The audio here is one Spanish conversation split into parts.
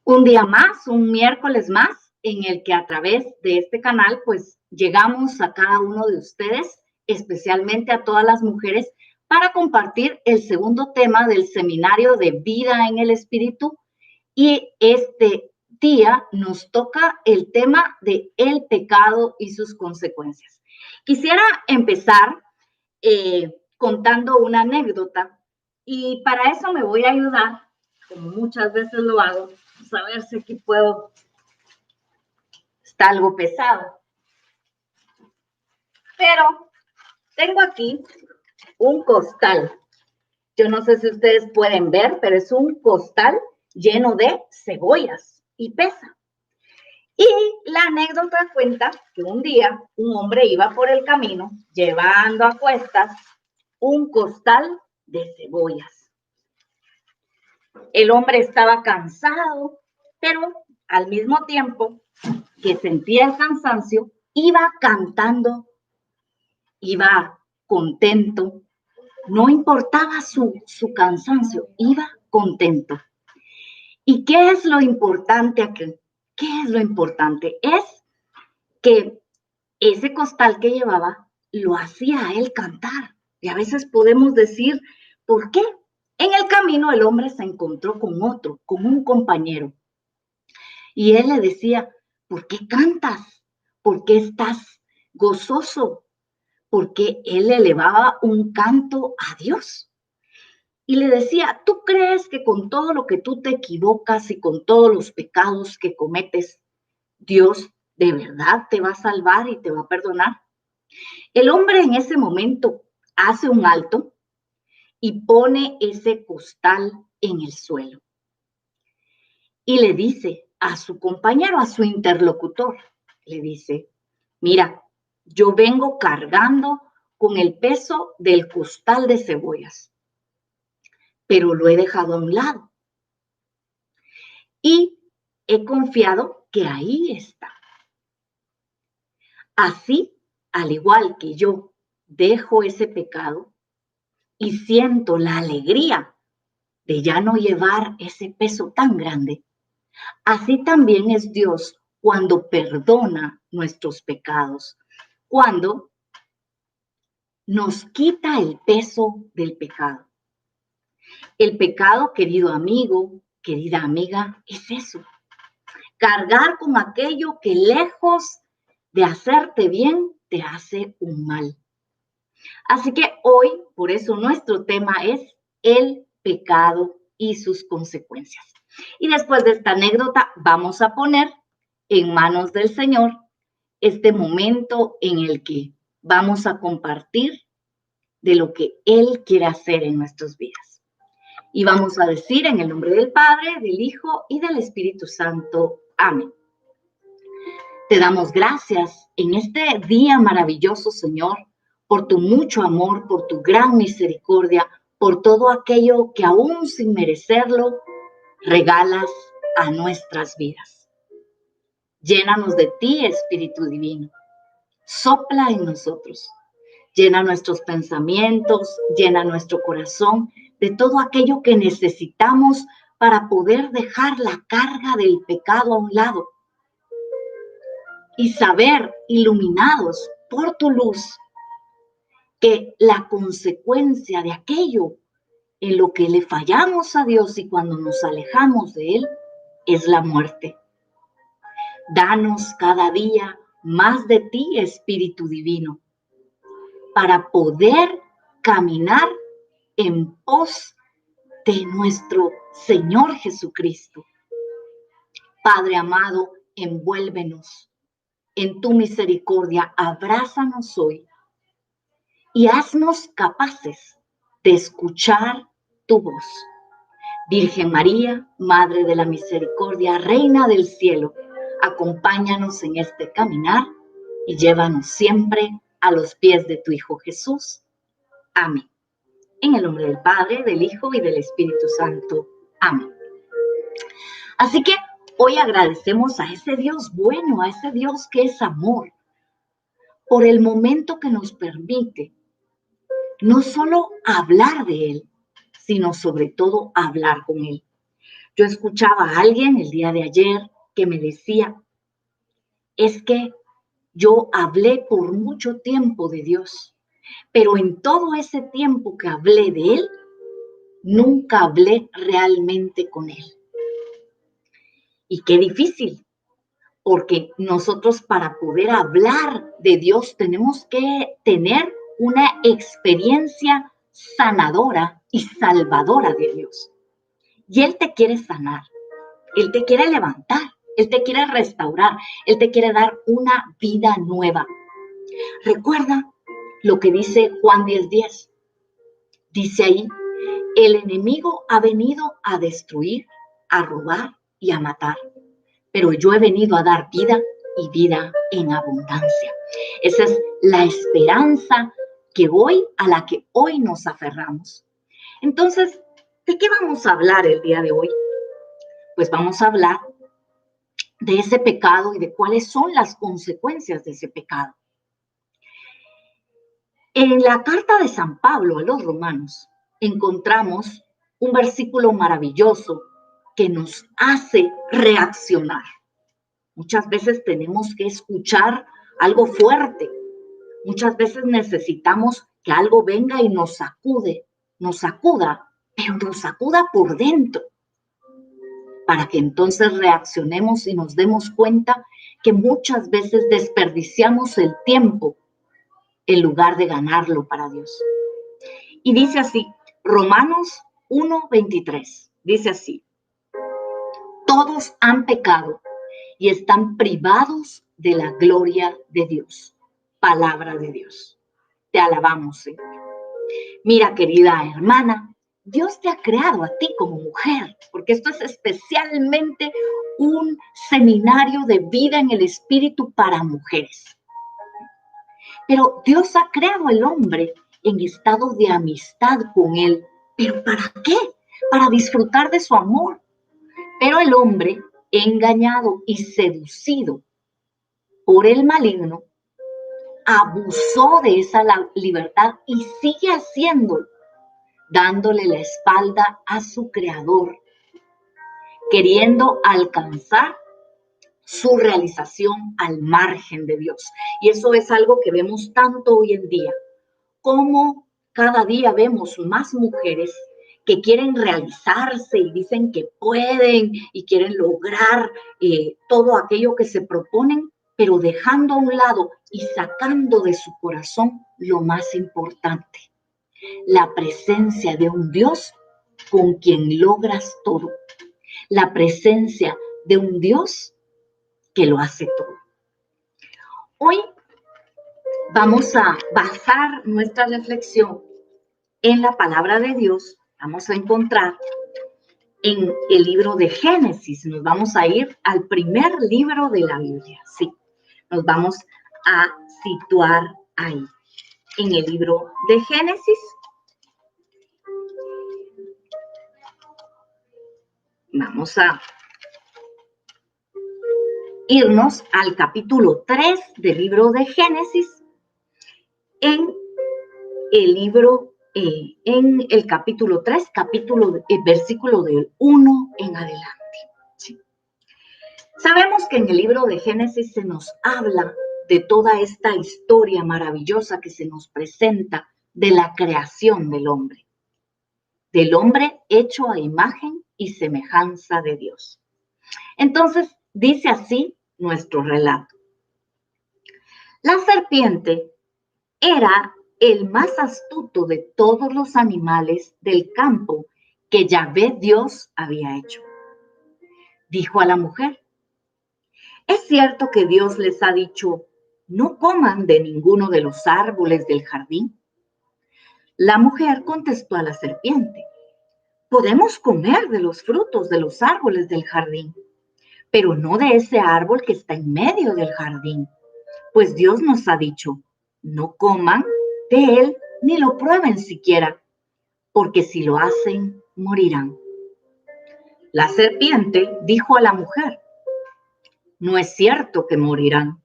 Un día más, un miércoles más, en el que a través de este canal, pues llegamos a cada uno de ustedes, especialmente a todas las mujeres, para compartir el segundo tema del seminario de vida en el espíritu. Y este día nos toca el tema de el pecado y sus consecuencias. Quisiera empezar contando una anécdota y para eso me voy a ayudar, como muchas veces lo hago. Vamos a ver si aquí puedo. Está algo pesado. Pero tengo aquí un costal. Yo no sé si ustedes pueden ver, pero es un costal lleno de cebollas y pesa. Y la anécdota cuenta que un día un hombre iba por el camino llevando a cuestas un costal de cebollas. El hombre estaba cansado, pero al mismo tiempo que sentía el cansancio, iba cantando, iba contento, no importaba su cansancio, iba contento. ¿Y qué es lo importante aquí? ¿Qué es lo importante? Es que ese costal que llevaba lo hacía a él cantar. Y a veces podemos decir, ¿por qué? En el camino el hombre se encontró con otro, con un compañero. Y él le decía, ¿por qué cantas? ¿Por qué estás gozoso? Porque él elevaba un canto a Dios. Y le decía, ¿tú crees que con todo lo que tú te equivocas y con todos los pecados que cometes, Dios de verdad te va a salvar y te va a perdonar? El hombre en ese momento hace un alto y pone ese costal en el suelo. Y le dice a su compañero, a su interlocutor, le dice, mira, yo vengo cargando con el peso del costal de cebollas, pero lo he dejado a un lado. Y he confiado que ahí está. Así, al igual que yo dejo ese pecado y siento la alegría de ya no llevar ese peso tan grande, así también es Dios cuando perdona nuestros pecados, cuando nos quita el peso del pecado. El pecado, querido amigo, querida amiga, es eso. Cargar con aquello que lejos de hacerte bien, te hace un mal. Así que hoy, por eso nuestro tema es el pecado y sus consecuencias. Y después de esta anécdota, vamos a poner en manos del Señor este momento en el que vamos a compartir de lo que Él quiere hacer en nuestras vidas. Y vamos a decir en el nombre del Padre, del Hijo y del Espíritu Santo. Amén. Te damos gracias en este día maravilloso, Señor, por tu mucho amor, por tu gran misericordia, por todo aquello que aún sin merecerlo regalas a nuestras vidas. Llénanos de ti, Espíritu Divino. Sopla en nosotros. Llena nuestros pensamientos, llena nuestro corazón de todo aquello que necesitamos para poder dejar la carga del pecado a un lado y saber, iluminados por tu luz, que la consecuencia de aquello en lo que le fallamos a Dios y cuando nos alejamos de Él es la muerte. Danos cada día más de ti, Espíritu Divino, para poder caminar en pos de nuestro Señor Jesucristo. Padre amado, envuélvenos en tu misericordia, abrázanos hoy y haznos capaces de escuchar tu voz. Virgen María, Madre de la Misericordia, Reina del Cielo, acompáñanos en este caminar y llévanos siempre a los pies de tu Hijo Jesús. Amén. En el nombre del Padre, del Hijo y del Espíritu Santo. Amén. Así que hoy agradecemos a ese Dios bueno, a ese Dios que es amor, por el momento que nos permite no solo hablar de Él, sino sobre todo hablar con Él. Yo escuchaba a alguien el día de ayer que me decía, es que yo hablé por mucho tiempo de Dios, pero en todo ese tiempo que hablé de Él, nunca hablé realmente con Él. Y qué difícil, porque nosotros para poder hablar de Dios tenemos que tener una experiencia sanadora y salvadora de Dios. Y Él te quiere sanar, Él te quiere levantar, Él te quiere restaurar, Él te quiere dar una vida nueva. Recuerda lo que dice Juan 10:10. Dice ahí, el enemigo ha venido a destruir, a robar y a matar, pero yo he venido a dar vida y vida en abundancia. Esa es la esperanza a la que hoy nos aferramos. Entonces, ¿de qué vamos a hablar el día de hoy? Pues vamos a hablar de ese pecado y de cuáles son las consecuencias de ese pecado. En la carta de San Pablo a los romanos encontramos un versículo maravilloso que nos hace reaccionar. Muchas veces tenemos que escuchar algo fuerte. Muchas veces necesitamos que algo venga y nos sacuda, pero nos sacuda por dentro, para que entonces reaccionemos y nos demos cuenta que muchas veces desperdiciamos el tiempo en lugar de ganarlo para Dios. Y dice así, Romanos 1:23, dice así, todos han pecado y están privados de la gloria de Dios. Palabra de Dios. Te alabamos, Señor. Mira, querida hermana, Dios te ha creado a ti como mujer, porque esto es especialmente un seminario de vida en el Espíritu para mujeres. Pero Dios ha creado al hombre en estado de amistad con Él. ¿Pero para qué? Para disfrutar de su amor. Pero el hombre, engañado y seducido por el maligno, abusó de esa libertad y sigue haciéndolo, dándole la espalda a su creador, queriendo alcanzar su realización al margen de Dios. Y eso es algo que vemos tanto hoy en día, como cada día vemos más mujeres que quieren realizarse y dicen que pueden y quieren lograr todo aquello que se proponen, pero dejando a un lado y sacando de su corazón lo más importante, la presencia de un Dios con quien logras todo, la presencia de un Dios que lo hace todo. Hoy vamos a basar nuestra reflexión en la palabra de Dios. Vamos a encontrar en el libro de Génesis. Nos vamos a ir al primer libro de la Biblia. Sí, nos vamos a situar ahí, en el libro de Génesis. Vamos a irnos al capítulo 3 del libro de Génesis, en el capítulo 3, versículo del 1 en adelante. ¿Sí? Sabemos que en el libro de Génesis se nos habla de toda esta historia maravillosa que se nos presenta de la creación del hombre hecho a imagen y semejanza de Dios. Entonces, dice así nuestro relato. La serpiente era el más astuto de todos los animales del campo que Yahvé Dios había hecho. Dijo a la mujer, ¿es cierto que Dios les ha dicho, no coman de ninguno de los árboles del jardín? La mujer contestó a la serpiente, podemos comer de los frutos de los árboles del jardín, pero no de ese árbol que está en medio del jardín, pues Dios nos ha dicho, no coman de él ni lo prueben siquiera, porque si lo hacen, morirán. La serpiente dijo a la mujer, no es cierto que morirán.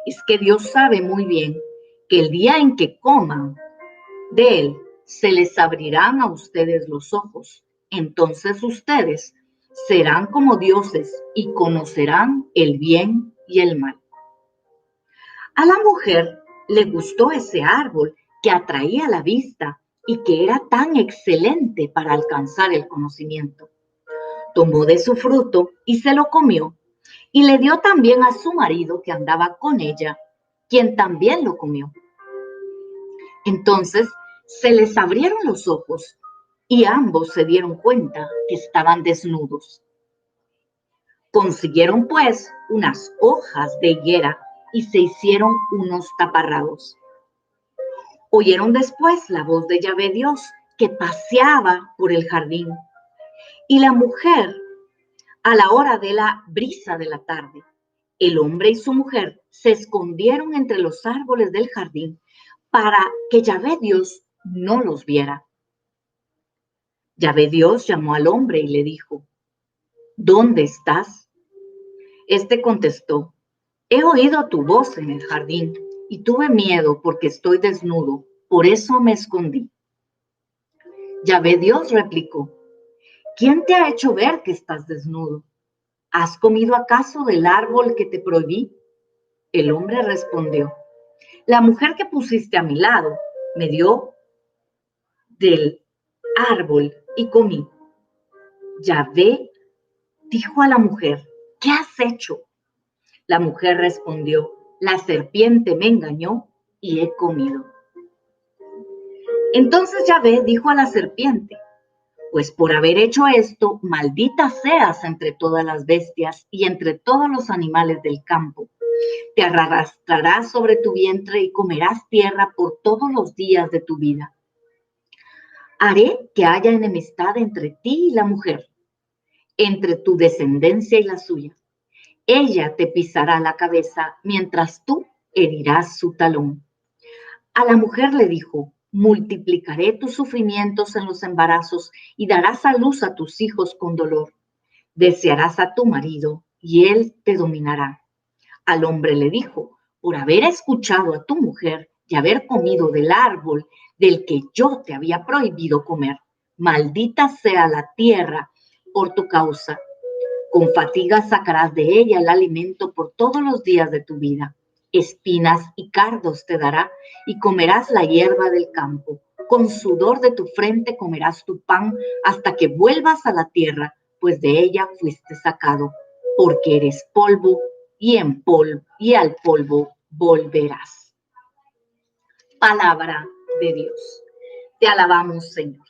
Es que Dios sabe muy bien que el día en que coman de él, se les abrirán a ustedes los ojos. entonces ustedes serán como dioses y conocerán el bien y el mal. A la mujer le gustó ese árbol que atraía la vista y que era tan excelente para alcanzar el conocimiento. Tomó de su fruto y se lo comió, y le dio también a su marido que andaba con ella, quien también lo comió. Entonces se les abrieron los ojos y ambos se dieron cuenta que estaban desnudos. Consiguieron pues unas hojas de higuera y se hicieron unos taparrabos. Oyeron después la voz de Yahvé Dios que paseaba por el jardín, y la mujer, a la hora de la brisa de la tarde, el hombre y su mujer se escondieron entre los árboles del jardín para que Yahvé Dios no los viera. Yahvé Dios llamó al hombre y le dijo: ¿Dónde estás? Este contestó: He oído tu voz en el jardín y tuve miedo porque estoy desnudo, por eso me escondí. Yahvé Dios replicó: ¿Quién te ha hecho ver que estás desnudo? ¿Has comido acaso del árbol que te prohibí? El hombre respondió: La mujer que pusiste a mi lado me dio del árbol y comí. Yahvé dijo a la mujer: ¿Qué has hecho? La mujer respondió: La serpiente me engañó y he comido. Entonces Yahvé dijo a la serpiente: Pues por haber hecho esto, maldita seas entre todas las bestias y entre todos los animales del campo. Te arrastrarás sobre tu vientre y comerás tierra por todos los días de tu vida. Haré que haya enemistad entre ti y la mujer, entre tu descendencia y la suya. Ella te pisará la cabeza, mientras tú herirás su talón. A la mujer le dijo: multiplicaré tus sufrimientos en los embarazos y darás a luz a tus hijos con dolor. Desearás a tu marido y él te dominará. Al hombre le dijo: por haber escuchado a tu mujer y haber comido del árbol del que yo te había prohibido comer, maldita sea la tierra por tu causa. Con fatiga sacarás de ella el alimento por todos los días de tu vida. Espinas y cardos te dará y comerás la hierba del campo. Con sudor de tu frente comerás tu pan hasta que vuelvas a la tierra, pues de ella fuiste sacado, porque eres polvo y al polvo volverás. Palabra de Dios. Te alabamos, Señor.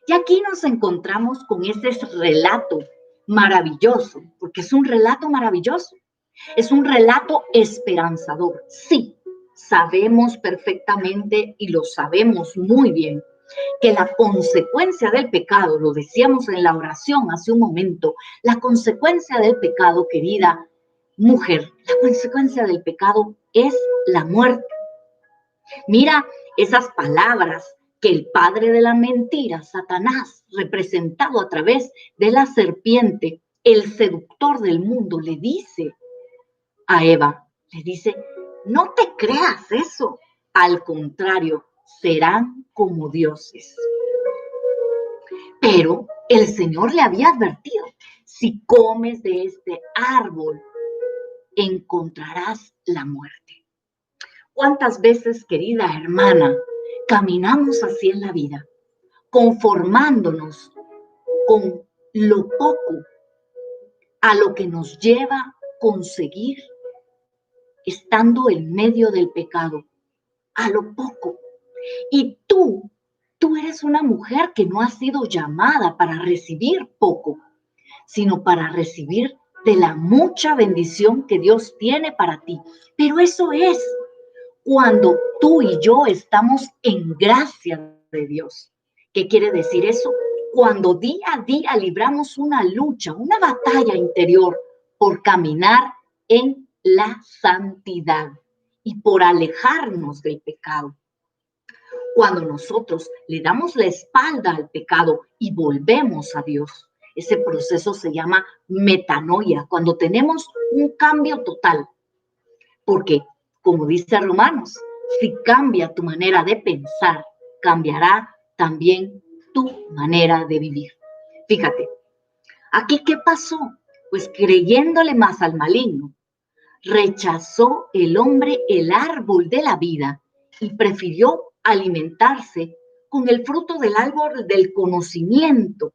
Y aquí nos encontramos con ese relato maravilloso, porque es un relato maravilloso, es un relato esperanzador. Sí, sabemos perfectamente y lo sabemos muy bien que la consecuencia del pecado, lo decíamos en la oración hace un momento, la consecuencia del pecado, querida mujer, la consecuencia del pecado es la muerte. Mira esas palabras que el padre de la mentira, Satanás, representado a través de la serpiente, el seductor del mundo, le dice a Eva, le dice: no te creas eso, al contrario, serán como dioses. Pero el Señor le había advertido: si comes de este árbol, encontrarás la muerte. ¿Cuántas veces, querida hermana, caminamos así en la vida, conformándonos con lo poco a lo que nos lleva a conseguir, estando en medio del pecado, a lo poco? Y tú eres una mujer que no ha sido llamada para recibir poco, sino para recibir de la mucha bendición que Dios tiene para ti. Pero eso es cuando tú y yo estamos en gracia de Dios. ¿Qué quiere decir eso? Cuando día a día libramos una lucha, una batalla interior por caminar en la santidad y por alejarnos del pecado. Cuando nosotros le damos la espalda al pecado y volvemos a Dios, ese proceso se llama metanoia, cuando tenemos un cambio total. Porque, como dice Romanos, si cambia tu manera de pensar, cambiará también tu manera de vivir. Fíjate, aquí ¿qué pasó? Pues creyéndole más al maligno, rechazó el hombre el árbol de la vida y prefirió alimentarse con el fruto del árbol del conocimiento.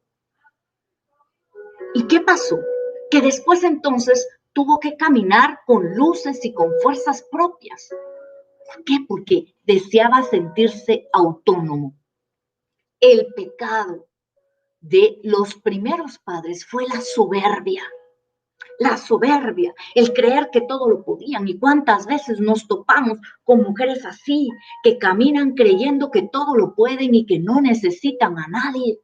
¿Y qué pasó? Que después entonces tuvo que caminar con luces y con fuerzas propias. ¿Por qué? Porque deseaba sentirse autónomo. El pecado de los primeros padres fue la soberbia, el creer que todo lo podían. ¿Y cuántas veces nos topamos con mujeres así, que caminan creyendo que todo lo pueden y que no necesitan a nadie?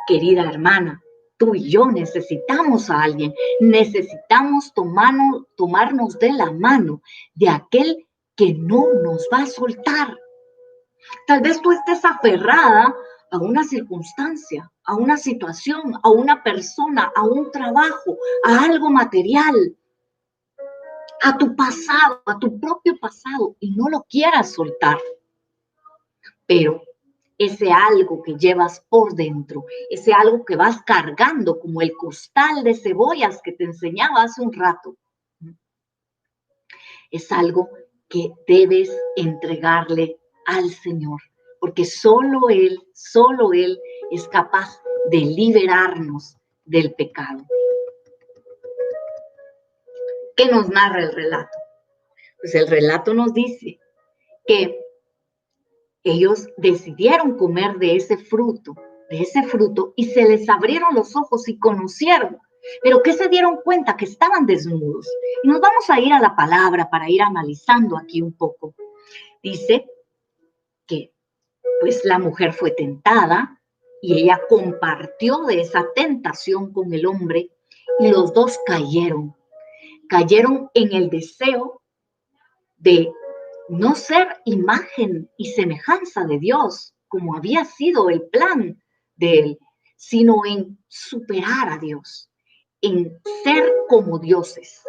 Querida hermana, tú y yo necesitamos a alguien, necesitamos tomarnos de la mano de aquel que no nos va a soltar. Tal vez tú estés aferrada a una circunstancia, a una situación, a una persona, a un trabajo, a algo material, a tu pasado, a tu propio pasado, y no lo quieras soltar. Pero ese algo que llevas por dentro, ese algo que vas cargando como el costal de cebollas que te enseñaba hace un rato, es algo que debes entregarle al Señor, porque solo Él es capaz de liberarnos del pecado. ¿Qué nos narra el relato? Pues el relato nos dice que ellos decidieron comer de ese fruto, y se les abrieron los ojos y conocieron. Pero ¿qué se dieron cuenta? Que estaban desnudos. Y nos vamos a ir a la palabra para ir analizando aquí un poco. Dice que pues la mujer fue tentada y ella compartió de esa tentación con el hombre y los dos cayeron en el deseo de no ser imagen y semejanza de Dios, como había sido el plan de Él, sino en superar a Dios, en ser como dioses.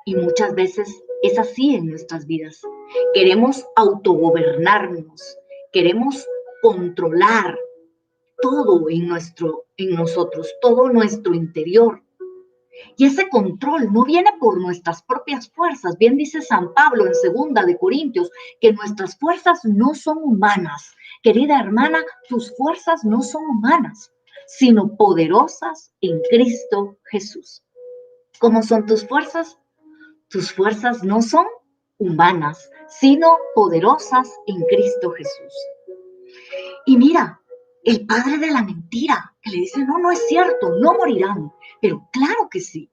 Y muchas veces es así en nuestras vidas. Queremos autogobernarnos, queremos controlar todo en nosotros, todo nuestro interior. Y ese control no viene por nuestras propias fuerzas. Bien dice San Pablo en 2 Corintios que nuestras fuerzas no son humanas. Querida hermana, tus fuerzas no son humanas, sino poderosas en Cristo Jesús. ¿Cómo son tus fuerzas? Tus fuerzas no son humanas, sino poderosas en Cristo Jesús. Y mira, el padre de la mentira, que le dice, no, no es cierto, no morirán. Pero claro que sí.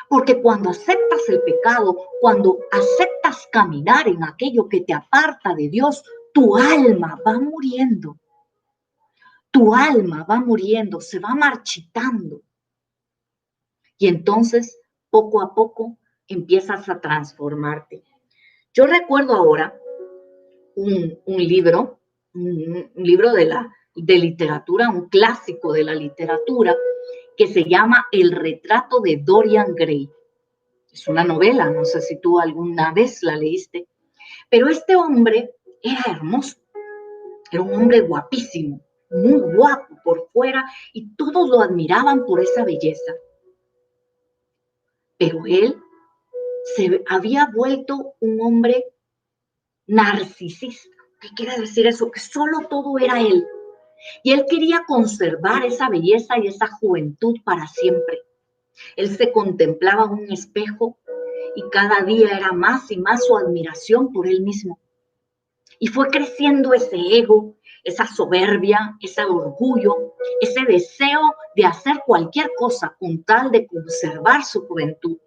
Porque cuando aceptas el pecado, cuando aceptas caminar en aquello que te aparta de Dios, tu alma va muriendo. Tu alma va muriendo, se va marchitando. Y entonces, poco a poco, empiezas a transformarte. Yo recuerdo ahora un libro de literatura, un clásico de la literatura, que se llama El retrato de Dorian Gray. Es una novela, no sé si tú alguna vez la leíste, pero este hombre era hermoso, era un hombre guapísimo, muy guapo por fuera y todos lo admiraban por esa belleza. Pero él se había vuelto un hombre narcisista. ¿Qué quiere decir eso? Que solo todo era él. Y él quería conservar esa belleza y esa juventud para siempre. Él se contemplaba en un espejo y cada día era más y más su admiración por él mismo. Y fue creciendo ese ego, esa soberbia, ese orgullo, ese deseo de hacer cualquier cosa con tal de conservar su juventud.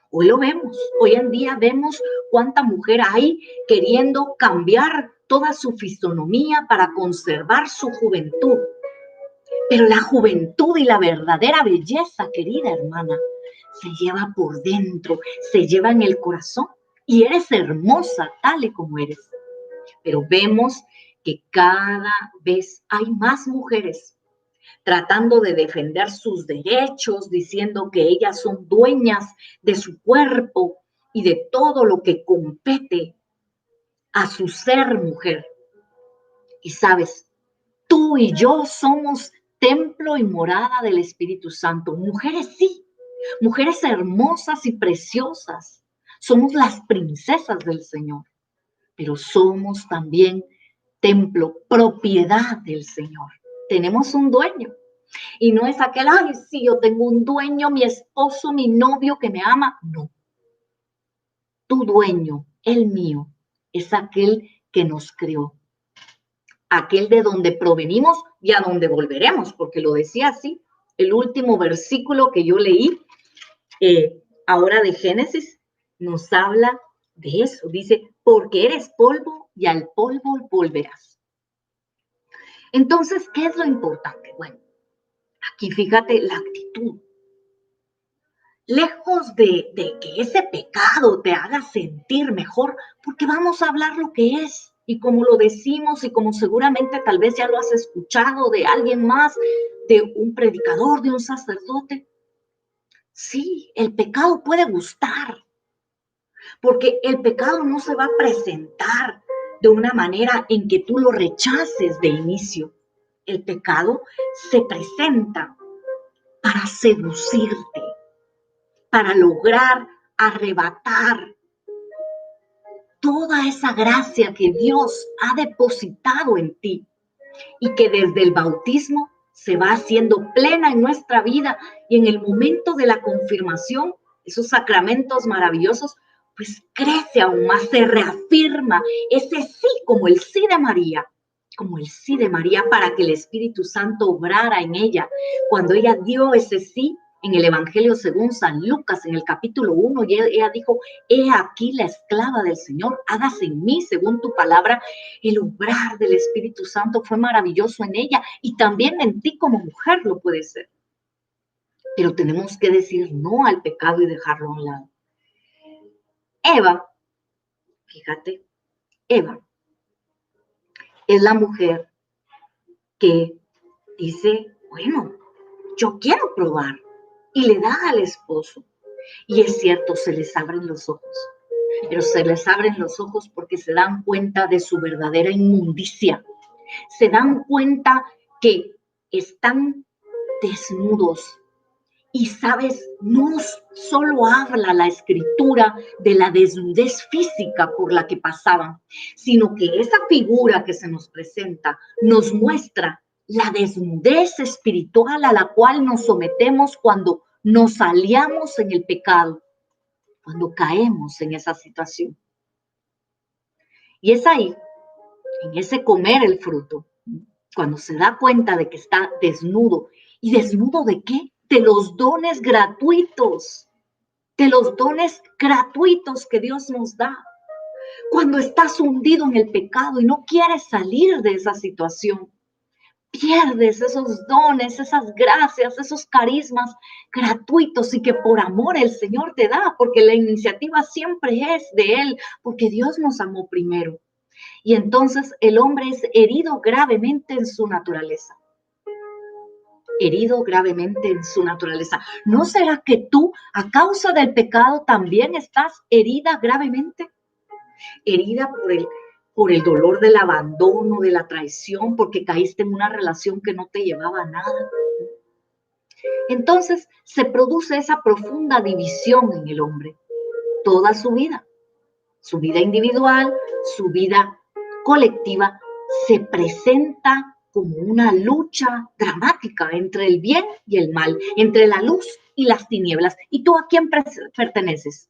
Hoy lo vemos, hoy en día vemos cuánta mujer hay queriendo cambiar toda su fisonomía para conservar su juventud. Pero la juventud y la verdadera belleza, querida hermana, se lleva por dentro, se lleva en el corazón y eres hermosa tal y como eres. Pero vemos que cada vez hay más mujeres tratando de defender sus derechos, diciendo que ellas son dueñas de su cuerpo y de todo lo que compete a su ser mujer. Y sabes, Tú y yo somos templo y morada del Espíritu Santo. Mujeres sí, mujeres hermosas y preciosas. Somos las princesas del Señor, pero somos también templo, propiedad del Señor. Tenemos un dueño. Y no es aquel, ay, sí, yo tengo un dueño, mi esposo, mi novio que me ama. No. Tu dueño, el mío, es aquel que nos creó. Aquel de donde provenimos y a donde volveremos, porque lo decía así. El último versículo que yo leí, ahora de Génesis, nos habla de eso. Dice, porque eres polvo y al polvo volverás. Entonces, ¿qué es lo importante? Bueno, aquí fíjate la actitud. Lejos de que ese pecado te haga sentir mejor, porque vamos a hablar lo que es y como lo decimos y como seguramente tal vez ya lo has escuchado de alguien más, de un predicador, de un sacerdote. Sí, el pecado puede gustar, porque el pecado no se va a presentar de una manera en que tú lo rechaces de inicio. El pecado se presenta para seducirte, para lograr arrebatar toda esa gracia que Dios ha depositado en ti y que desde el bautismo se va haciendo plena en nuestra vida y en el momento de la confirmación, esos sacramentos maravillosos, pues crece aún más, se reafirma ese sí como el sí de María, como el sí de María para que el Espíritu Santo obrara en ella. Cuando ella dio ese sí en el Evangelio según San Lucas, en el capítulo 1, y ella dijo, he aquí la esclava del Señor, hágase en mí según tu palabra. El obrar del Espíritu Santo fue maravilloso en ella y también en ti como mujer lo puede ser. Pero tenemos que decir no al pecado y dejarlo a un lado. Eva, fíjate, Eva es la mujer que dice, bueno, yo quiero probar, y le da al esposo. Y es cierto, se les abren los ojos, pero se les abren los ojos porque se dan cuenta de su verdadera inmundicia. Se dan cuenta que están desnudos. Y sabes, no solo habla la escritura de la desnudez física por la que pasaban, sino que esa figura que se nos presenta nos muestra la desnudez espiritual a la cual nos sometemos cuando nos aliamos en el pecado, cuando caemos en esa situación. Y es ahí, en ese comer el fruto, cuando se da cuenta de que está desnudo. ¿Y desnudo de qué? De los dones gratuitos, de los dones gratuitos que Dios nos da. Cuando estás hundido en el pecado y no quieres salir de esa situación, pierdes esos dones, esas gracias, esos carismas gratuitos y que por amor el Señor te da, porque la iniciativa siempre es de Él, porque Dios nos amó primero. Y entonces el hombre es herido gravemente en su naturaleza. Herido gravemente en su naturaleza. ¿No será que tú, a causa del pecado, también estás herida gravemente? Herida por el dolor del abandono, de la traición, porque caíste en una relación que no te llevaba a nada. Entonces se produce esa profunda división en el hombre, toda su vida individual, su vida colectiva, se presenta como una lucha dramática entre el bien y el mal, entre la luz y las tinieblas. ¿Y tú a quién perteneces?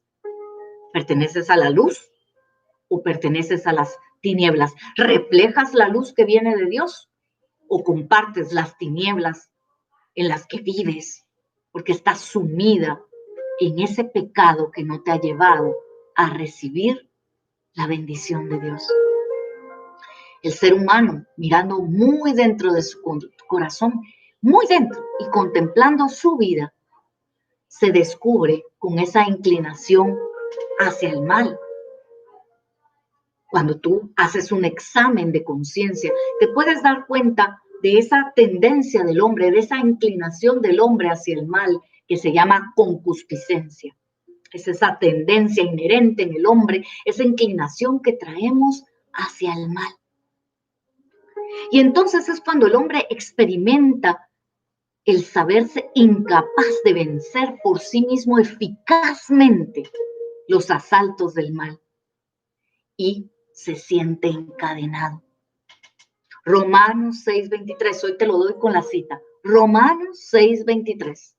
¿Perteneces a la luz o perteneces a las tinieblas? ¿Reflejas la luz que viene de Dios o compartes las tinieblas en las que vives? Porque estás sumida en ese pecado que no te ha llevado a recibir la bendición de Dios. El ser humano, mirando muy dentro de su corazón, muy dentro, y contemplando su vida, se descubre con esa inclinación hacia el mal. Cuando tú haces un examen de conciencia, te puedes dar cuenta de esa tendencia del hombre, de esa inclinación del hombre hacia el mal, que se llama concupiscencia. Es esa tendencia inherente en el hombre, esa inclinación que traemos hacia el mal. Y entonces es cuando el hombre experimenta el saberse incapaz de vencer por sí mismo eficazmente los asaltos del mal y se siente encadenado. Romanos 6:23, hoy te lo doy con la cita. Romanos 6:23.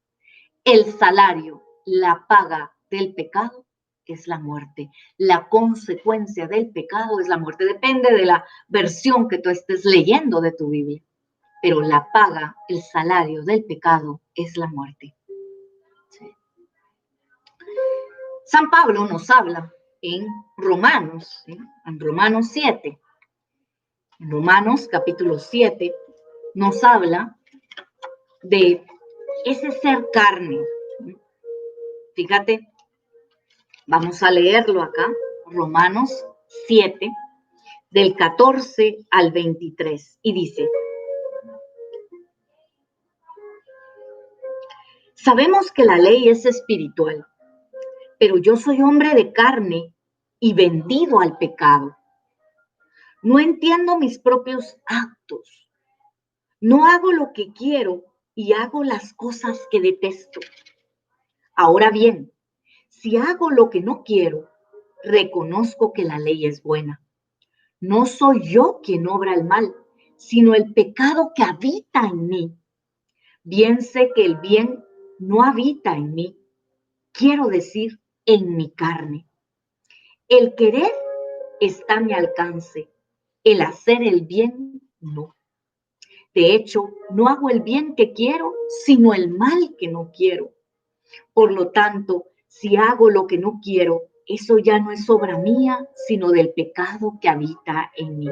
El salario, la paga del pecado es la muerte. La consecuencia del pecado es la muerte. Depende de la versión que tú estés leyendo de tu Biblia. Pero la paga, el salario del pecado es la muerte. Sí. San Pablo nos habla en Romanos, ¿sí? En Romanos 7. En Romanos capítulo 7 nos habla de ese ser carne. Fíjate, vamos a leerlo acá, Romanos 7, del 14 al 23, y dice: sabemos que la ley es espiritual, pero yo soy hombre de carne y vendido al pecado. No entiendo mis propios actos. No hago lo que quiero y hago las cosas que detesto. Ahora bien, si hago lo que no quiero, reconozco que la ley es buena. No soy yo quien obra el mal, sino el pecado que habita en mí. Bien sé que el bien no habita en mí, quiero decir, en mi carne. El querer está a mi alcance, el hacer el bien no. De hecho, no hago el bien que quiero, sino el mal que no quiero. Por lo tanto, si hago lo que no quiero, eso ya no es obra mía, sino del pecado que habita en mí.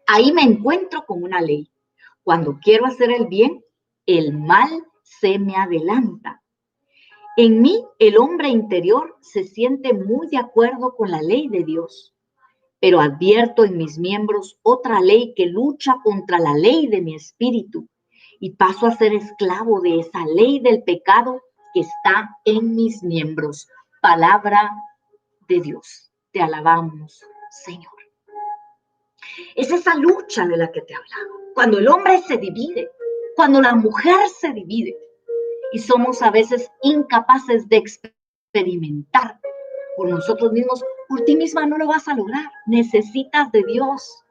Ahí me encuentro con una ley. Cuando quiero hacer el bien, el mal se me adelanta. En mí, el hombre interior se siente muy de acuerdo con la ley de Dios, pero advierto en mis miembros otra ley que lucha contra la ley de mi espíritu y paso a ser esclavo de esa ley del pecado que está en mis miembros. Palabra de Dios. Te alabamos, Señor. Es esa lucha de la que te hablaba. Cuando el hombre se divide, cuando la mujer se divide y somos a veces incapaces de experimentar por nosotros mismos, por ti misma no lo vas a lograr. Necesitas de Dios.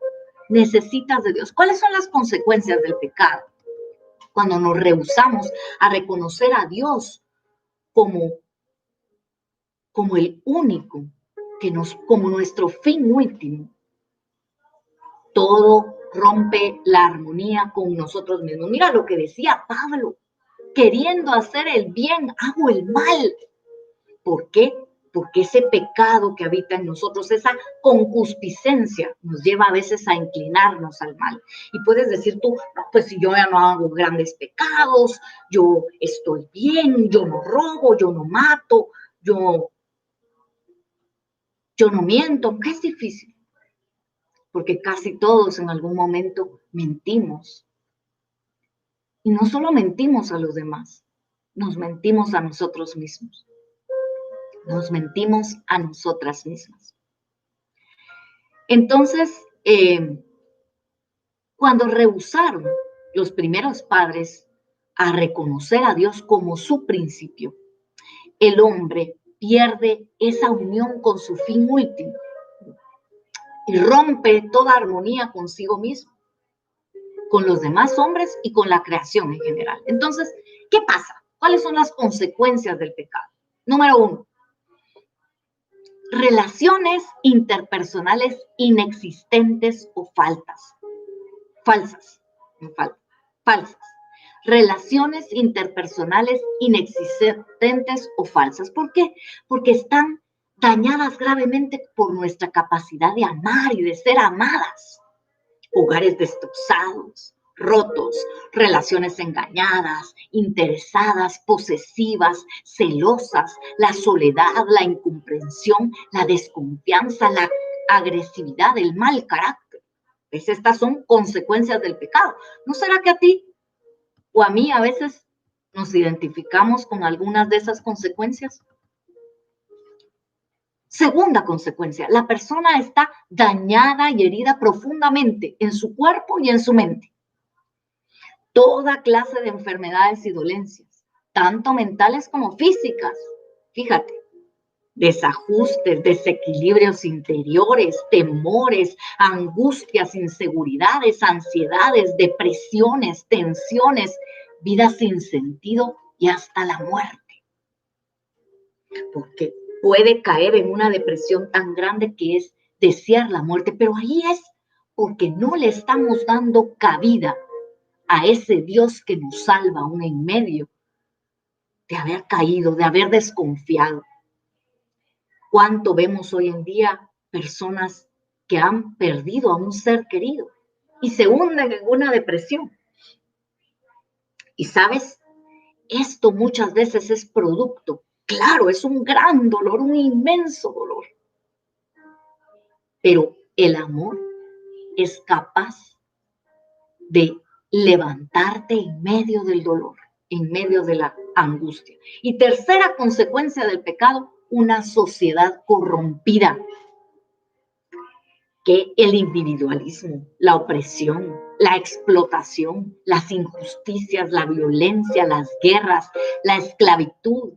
Necesitas de Dios. ¿Cuáles son las consecuencias del pecado? Cuando nos rehusamos a reconocer a Dios como el único, como nuestro fin último. Todo rompe la armonía con nosotros mismos. Mira lo que decía Pablo: queriendo hacer el bien, hago el mal. ¿Por qué? Porque ese pecado que habita en nosotros, esa concupiscencia, nos lleva a veces a inclinarnos al mal. Y puedes decir tú, no, pues si yo ya no hago grandes pecados, yo estoy bien, yo no robo, yo no mato, yo no miento. Es difícil, porque casi todos en algún momento mentimos. Y no solo mentimos a los demás, nos mentimos a nosotros mismos. Nos mentimos a nosotras mismas. Entonces, cuando rehusaron los primeros padres a reconocer a Dios como su principio, el hombre pierde esa unión con su fin último y rompe toda armonía consigo mismo, con los demás hombres y con la creación en general. Entonces, ¿qué pasa? ¿Cuáles son las consecuencias del pecado? Número 1. Relaciones interpersonales inexistentes o falsas. Relaciones interpersonales inexistentes o falsas. ¿Por qué? Porque están dañadas gravemente por nuestra capacidad de amar y de ser amadas. Hogares destrozados, rotos, relaciones engañadas, interesadas, posesivas, celosas, la soledad, la incomprensión, la desconfianza, la agresividad, el mal carácter. ¿Ves? Estas son consecuencias del pecado. ¿No será que a ti o a mí a veces nos identificamos con algunas de esas consecuencias? Segunda consecuencia, la persona está dañada y herida profundamente en su cuerpo y en su mente. Toda clase de enfermedades y dolencias, tanto mentales como físicas. Fíjate, desajustes, desequilibrios interiores, temores, angustias, inseguridades, ansiedades, depresiones, tensiones, vida sin sentido y hasta la muerte. Porque puede caer en una depresión tan grande que es desear la muerte, pero ahí es porque no le estamos dando cabida a ese Dios que nos salva aún en medio de haber caído, de haber desconfiado. ¿Cuánto vemos hoy en día personas que han perdido a un ser querido y se hunden en una depresión? Y sabes, esto muchas veces es producto, claro, es un gran dolor, un inmenso dolor, pero el amor es capaz de levantarte en medio del dolor, en medio de la angustia. Y tercera consecuencia del pecado, una sociedad corrompida, que el individualismo, la opresión, la explotación, las injusticias, la violencia, las guerras, la esclavitud,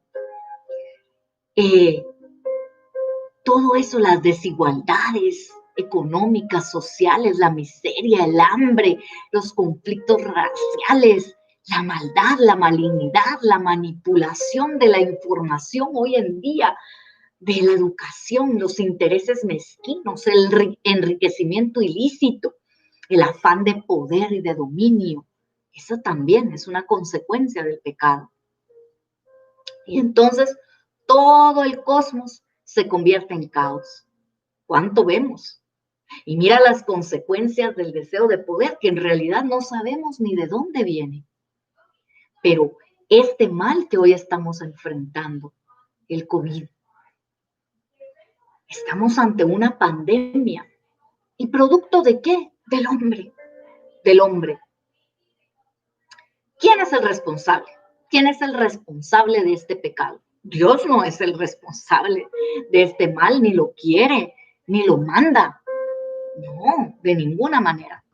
todo eso, las desigualdades económicas, sociales, la miseria, el hambre, los conflictos raciales, la maldad, la malignidad, la manipulación de la información hoy en día, de la educación, los intereses mezquinos, el enriquecimiento ilícito, el afán de poder y de dominio. Eso también es una consecuencia del pecado. Y entonces todo el cosmos se convierte en caos. ¿Cuánto vemos? Y mira las consecuencias del deseo de poder, que en realidad no sabemos ni de dónde viene. Pero este mal que hoy estamos enfrentando, el COVID, estamos ante una pandemia. ¿Y producto de qué? Del hombre, del hombre. ¿Quién es el responsable? ¿Quién es el responsable de este pecado? Dios no es el responsable de este mal, ni lo quiere, ni lo manda. No, de ninguna manera.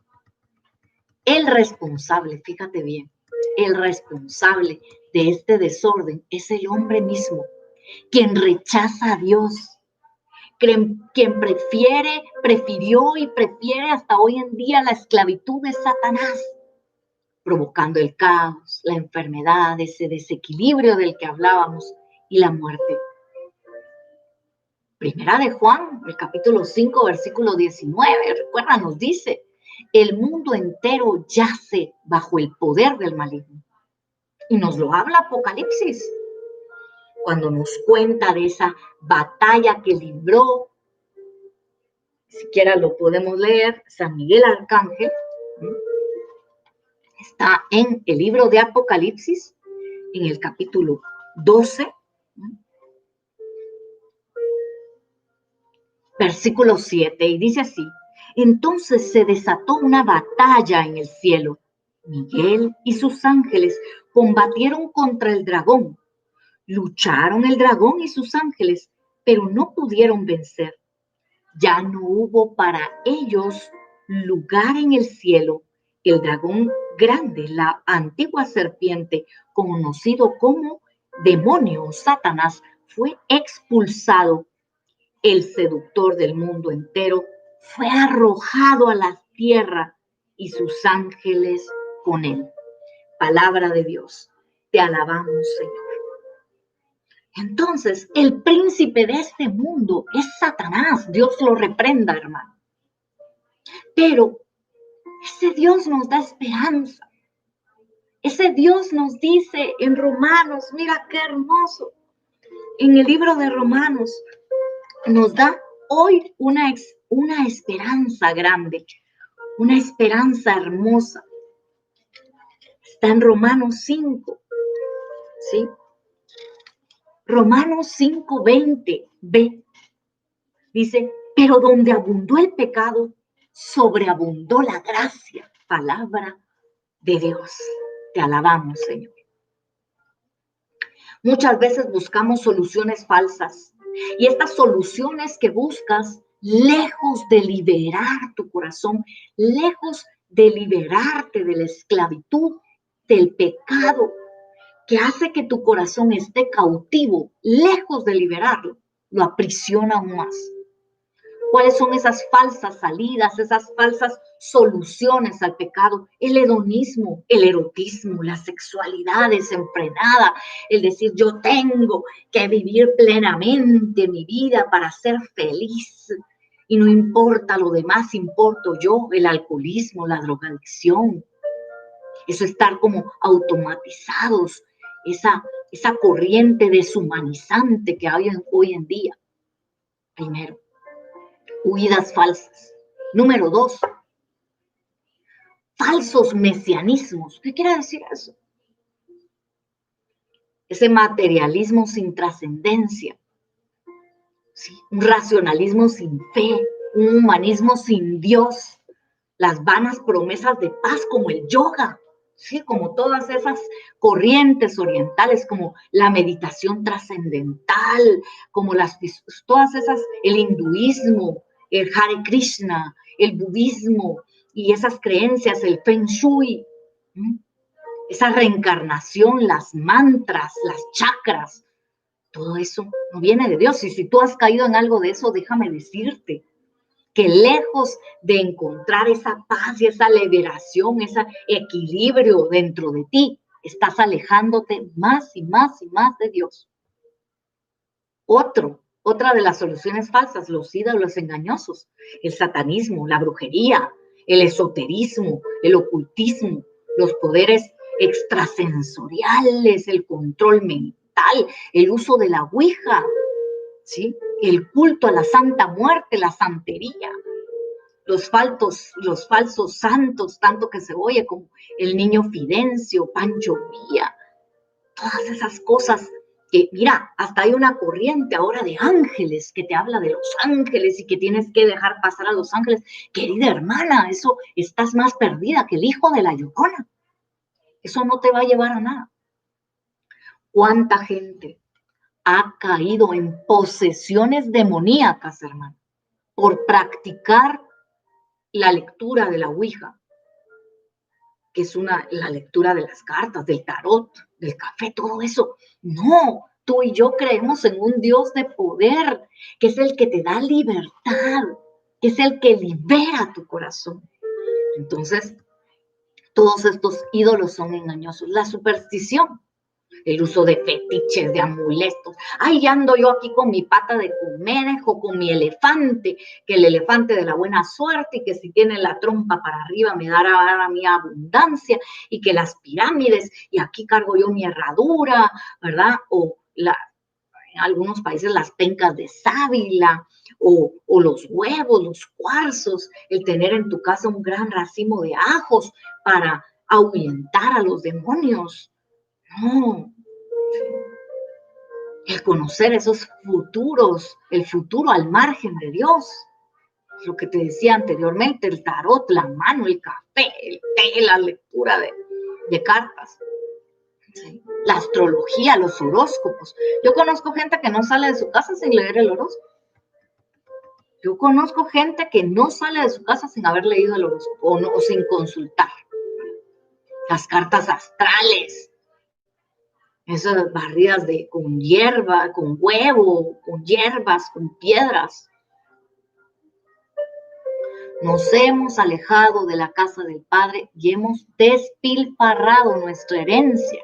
El responsable, fíjate bien, el responsable de este desorden es el hombre mismo, quien rechaza a Dios, quien prefirió y prefiere hasta hoy en día la esclavitud de Satanás, provocando el caos, la enfermedad, ese desequilibrio del que hablábamos y la muerte. Primera de Juan, el capítulo 5, versículo 19, recuerda, nos dice, el mundo entero yace bajo el poder del maligno. Y nos lo habla Apocalipsis, cuando nos cuenta de esa batalla que libró, siquiera lo podemos leer, San Miguel Arcángel, está en el libro de Apocalipsis, en el capítulo 12, versículo 7, y dice así, entonces se desató una batalla en el cielo. Miguel y sus ángeles combatieron contra el dragón. Lucharon el dragón y sus ángeles, pero no pudieron vencer. Ya no hubo para ellos lugar en el cielo. El dragón grande, la antigua serpiente, conocido como demonio, Satanás, fue expulsado. El seductor del mundo entero fue arrojado a la tierra y sus ángeles con él. Palabra de Dios. Te alabamos, Señor. Entonces, el príncipe de este mundo es Satanás. Dios lo reprenda, hermano. Pero ese Dios nos da esperanza. Ese Dios nos dice en Romanos, mira qué hermoso. En el libro de Romanos nos da hoy una esperanza grande, una esperanza hermosa. Está en Romanos 5, ¿sí? Romanos 5:20b. Dice, pero donde abundó el pecado, sobreabundó la gracia. Palabra de Dios. Te alabamos, Señor. Muchas veces buscamos soluciones falsas Y estas soluciones que buscas, lejos de liberar tu corazón, lejos de liberarte de la esclavitud, del pecado, que hace que tu corazón esté cautivo, lejos de liberarlo, lo aprisiona aún más. ¿Cuáles son esas falsas salidas, esas falsas soluciones al pecado? El hedonismo, el erotismo, la sexualidad desenfrenada, el decir yo tengo que vivir plenamente mi vida para ser feliz y no importa lo demás, importo yo, el alcoholismo, la drogadicción, eso estar como automatizados, esa corriente deshumanizante que hay hoy en día. Primero, huidas falsas. Número 2, falsos mesianismos. ¿Qué quiere decir eso? Ese materialismo sin trascendencia, ¿sí? Un racionalismo sin fe, un humanismo sin Dios, las vanas promesas de paz como el yoga, ¿sí? Como todas esas corrientes orientales, como la meditación trascendental, como todas esas, el hinduismo, el Hare Krishna, el budismo y esas creencias, el Feng Shui, ¿sí? Esa reencarnación, las mantras, las chakras, todo eso no viene de Dios. Y si tú has caído en algo de eso, déjame decirte que lejos de encontrar esa paz y esa liberación, ese equilibrio dentro de ti, estás alejándote más y más y más de Dios. Otra de las soluciones falsas, los ídolos engañosos, el satanismo, la brujería, el esoterismo, el ocultismo, los poderes extrasensoriales, el control mental, el uso de la ouija, ¿sí? El culto a la Santa Muerte, la santería, los falsos santos, tanto que se oye como el niño Fidencio, Pancho Villa, todas esas cosas que, mira, hasta hay una corriente ahora de ángeles que te habla de los ángeles y que tienes que dejar pasar a los ángeles. Querida hermana, eso estás más perdida que el hijo de la Llorona. Eso no te va a llevar a nada. ¿Cuánta gente ha caído en posesiones demoníacas, hermano, por practicar la lectura de la ouija, que es la lectura de las cartas, del tarot, del café, todo eso? No, tú y yo creemos en un Dios de poder, que es el que te da libertad, que es el que libera tu corazón. Entonces, todos estos ídolos son engañosos. La superstición, el uso de fetiches, de amuletos. Ay, ando yo aquí con mi pata de conejo, con mi elefante, que el elefante de la buena suerte, y que si tiene la trompa para arriba me dará a mí abundancia, y que las pirámides, y aquí cargo yo mi herradura, ¿verdad? O en algunos países las pencas de sábila, o los huevos, los cuarzos, el tener en tu casa un gran racimo de ajos para ahuyentar a los demonios. No, el conocer esos futuros, el futuro al margen de Dios. Lo que te decía anteriormente, el tarot, la mano, el café, el té, la lectura de cartas, ¿sí? La astrología, los horóscopos. Yo conozco gente que no sale de su casa sin leer el horóscopo. Yo conozco gente que no sale de su casa sin haber leído el horóscopo o sin consultar. Las cartas astrales, esas barridas con hierba, con huevo, con hierbas, con piedras. Nos hemos alejado de la casa del Padre y hemos despilfarrado nuestra herencia,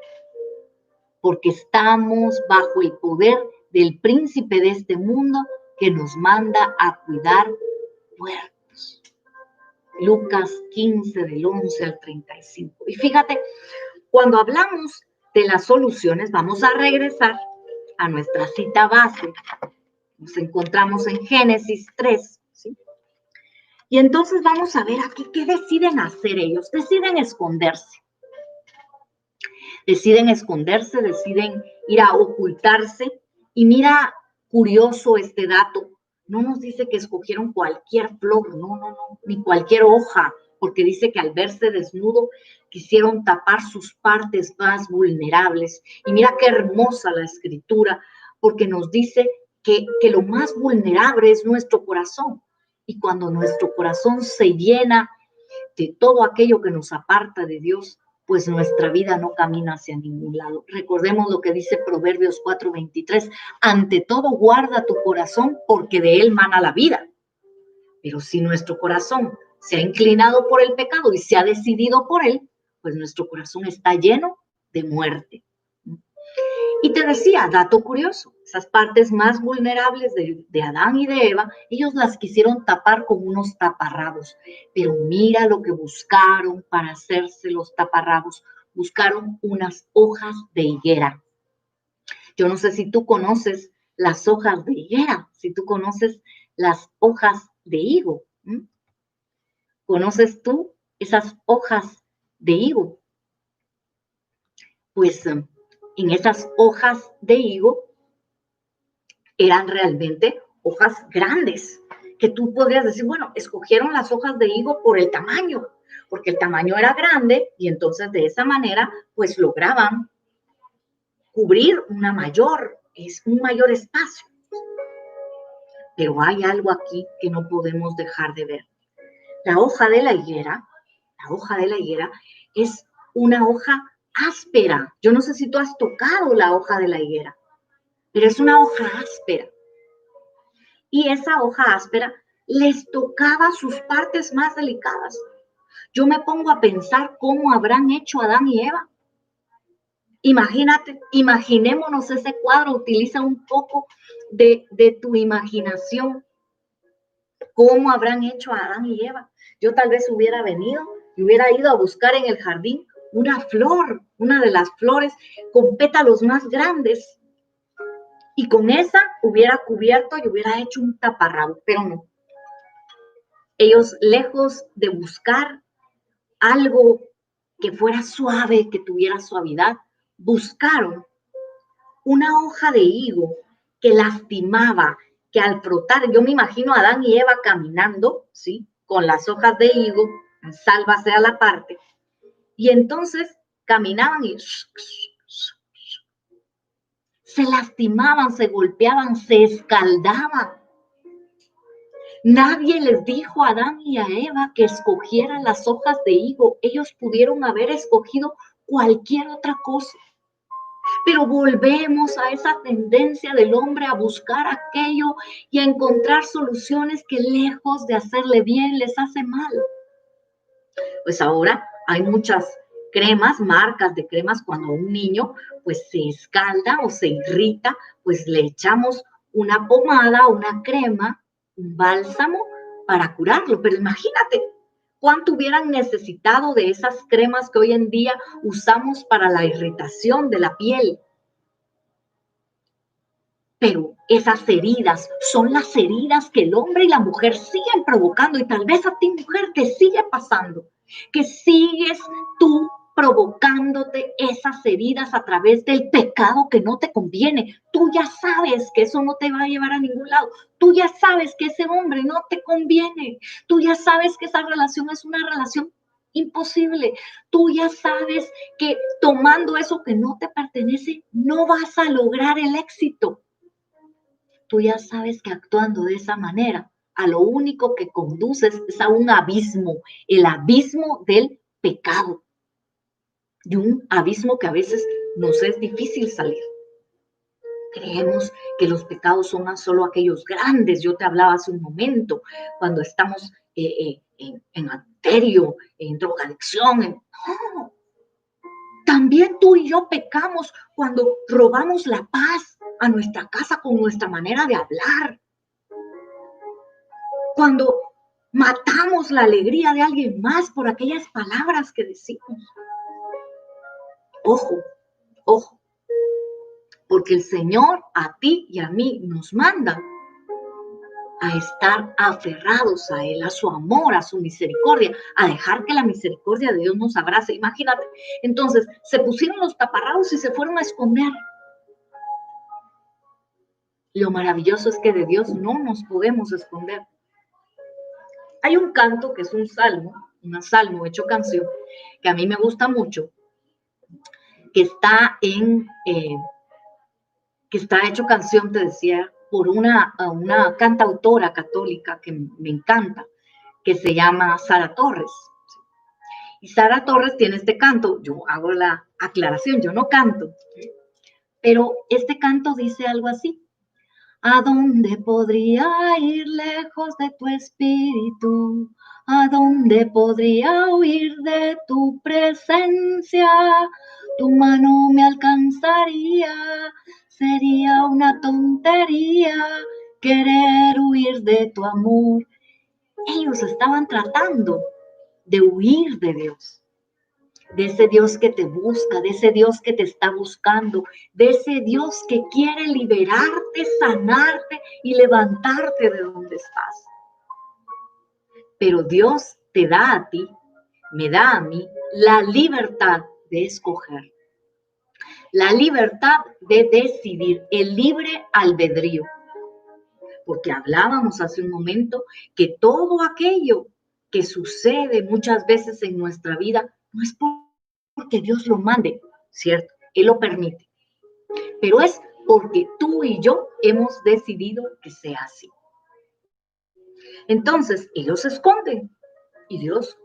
porque estamos bajo el poder del príncipe de este mundo que nos manda a cuidar puertos. Lucas 15, del 11 al 35. Y fíjate, cuando hablamos de las soluciones, vamos a regresar a nuestra cita base. Nos encontramos en Génesis 3, ¿sí? Y entonces vamos a ver aquí qué deciden hacer ellos. Deciden esconderse. Deciden esconderse, deciden ir a ocultarse. Y mira, curioso este dato. No nos dice que escogieron cualquier flor, no, ni cualquier hoja, porque dice que al verse desnudo quisieron tapar sus partes más vulnerables. Y mira qué hermosa la escritura, porque nos dice que lo más vulnerable es nuestro corazón. Y cuando nuestro corazón se llena de todo aquello que nos aparta de Dios, pues nuestra vida no camina hacia ningún lado. Recordemos lo que dice Proverbios 4:23, ante todo guarda tu corazón porque de él mana la vida. Pero si nuestro corazón se ha inclinado por el pecado y se ha decidido por él, pues nuestro corazón está lleno de muerte. Y te decía, dato curioso, esas partes más vulnerables de Adán y de Eva, ellos las quisieron tapar con unos taparrabos. Pero mira lo que buscaron para hacerse los taparrabos. Buscaron unas hojas de higuera. Yo no sé si tú conoces las hojas de higuera, si tú conoces las hojas de higo. ¿Conoces tú esas hojas de higo? Pues en esas hojas de higo eran realmente hojas grandes, que tú podrías decir, bueno, escogieron las hojas de higo por el tamaño, porque el tamaño era grande y entonces de esa manera pues lograban cubrir un mayor espacio. Pero hay algo aquí que no podemos dejar de ver. La hoja de la higuera es una hoja áspera. Yo no sé si tú has tocado la hoja de la higuera, pero es una hoja áspera. Y esa hoja áspera les tocaba sus partes más delicadas. Yo me pongo a pensar cómo habrán hecho Adán y Eva. Imaginémonos ese cuadro, utiliza un poco de tu imaginación. ¿Cómo habrán hecho a Adán y Eva? Yo tal vez hubiera venido y hubiera ido a buscar en el jardín una flor, una de las flores con pétalos más grandes. Y con esa hubiera cubierto y hubiera hecho un taparrabo, pero no. Ellos, lejos de buscar algo que fuera suave, que tuviera suavidad, buscaron una hoja de higo que lastimaba, que al frotar, yo me imagino a Adán y Eva caminando, ¿sí? Con las hojas de higo, sálvase a la parte, y entonces caminaban y se lastimaban, se golpeaban, se escaldaban. Nadie les dijo a Adán y a Eva que escogieran las hojas de higo. Ellos pudieron haber escogido cualquier otra cosa. Pero volvemos a esa tendencia del hombre a buscar aquello y a encontrar soluciones que lejos de hacerle bien les hace mal. Pues ahora hay muchas cremas, marcas de cremas, cuando un niño pues se escalda o se irrita, pues le echamos una pomada, una crema, un bálsamo para curarlo. Pero imagínate cuánto hubieran necesitado de esas cremas que hoy en día usamos para la irritación de la piel. Pero esas heridas son las heridas que el hombre y la mujer siguen provocando, y tal vez a ti, mujer, te sigue pasando, que sigues tú provocándote esas heridas a través del pecado que no te conviene. Tú ya sabes que eso no te va a llevar a ningún lado. Tú ya sabes que ese hombre no te conviene. Tú ya sabes que esa relación es una relación imposible. Tú ya sabes que tomando eso que no te pertenece, no vas a lograr el éxito. Tú ya sabes que actuando de esa manera, a lo único que conduces es a un abismo, el abismo del pecado. Y un abismo que a veces nos es difícil salir. Creemos que los pecados son solo aquellos grandes. Yo te hablaba hace un momento, cuando estamos en adulterio, en drogadicción. No. También tú y yo pecamos cuando robamos la paz a nuestra casa con nuestra manera de hablar. Cuando matamos la alegría de alguien más por aquellas palabras que decimos. Ojo, ojo, porque el Señor a ti y a mí nos manda a estar aferrados a Él, a su amor, a su misericordia, a dejar que la misericordia de Dios nos abrace. Imagínate, entonces se pusieron los taparrabos y se fueron a esconder. Lo maravilloso es que de Dios no nos podemos esconder. Hay un canto que es un salmo hecho canción, que a mí me gusta mucho, que está hecho canción, te decía, por una cantautora católica que me encanta, que se llama Sara Torres. Y Sara Torres tiene este canto, yo hago la aclaración, yo no canto, pero este canto dice algo así: ¿a dónde podría ir lejos de tu espíritu? ¿A dónde podría huir de tu presencia? Tu mano me alcanzaría, sería una tontería querer huir de tu amor. Ellos estaban tratando de huir de Dios, de ese Dios que te busca, de ese Dios que te está buscando, de ese Dios que quiere liberarte, sanarte y levantarte de donde estás. Pero Dios te da a ti, me da a mí, la libertad de escoger, la libertad de decidir, el libre albedrío. Porque hablábamos hace un momento que todo aquello que sucede muchas veces en nuestra vida no es porque Dios lo mande, ¿cierto? Él lo permite. Pero es porque tú y yo hemos decidido que sea así. Entonces, ellos se esconden y Dios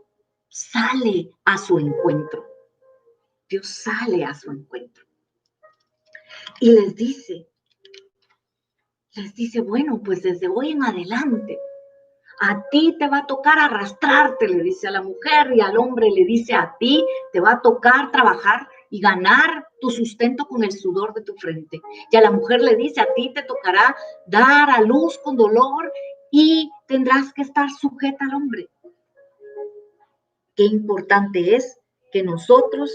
sale a su encuentro. Dios sale a su encuentro. Y les dice, bueno, pues desde hoy en adelante, a ti te va a tocar arrastrarte, le dice a la mujer, y al hombre le dice, a ti te va a tocar trabajar y ganar tu sustento con el sudor de tu frente. Y a la mujer le dice, a ti te tocará dar a luz con dolor y tendrás que estar sujeta al hombre. Qué importante es que nosotros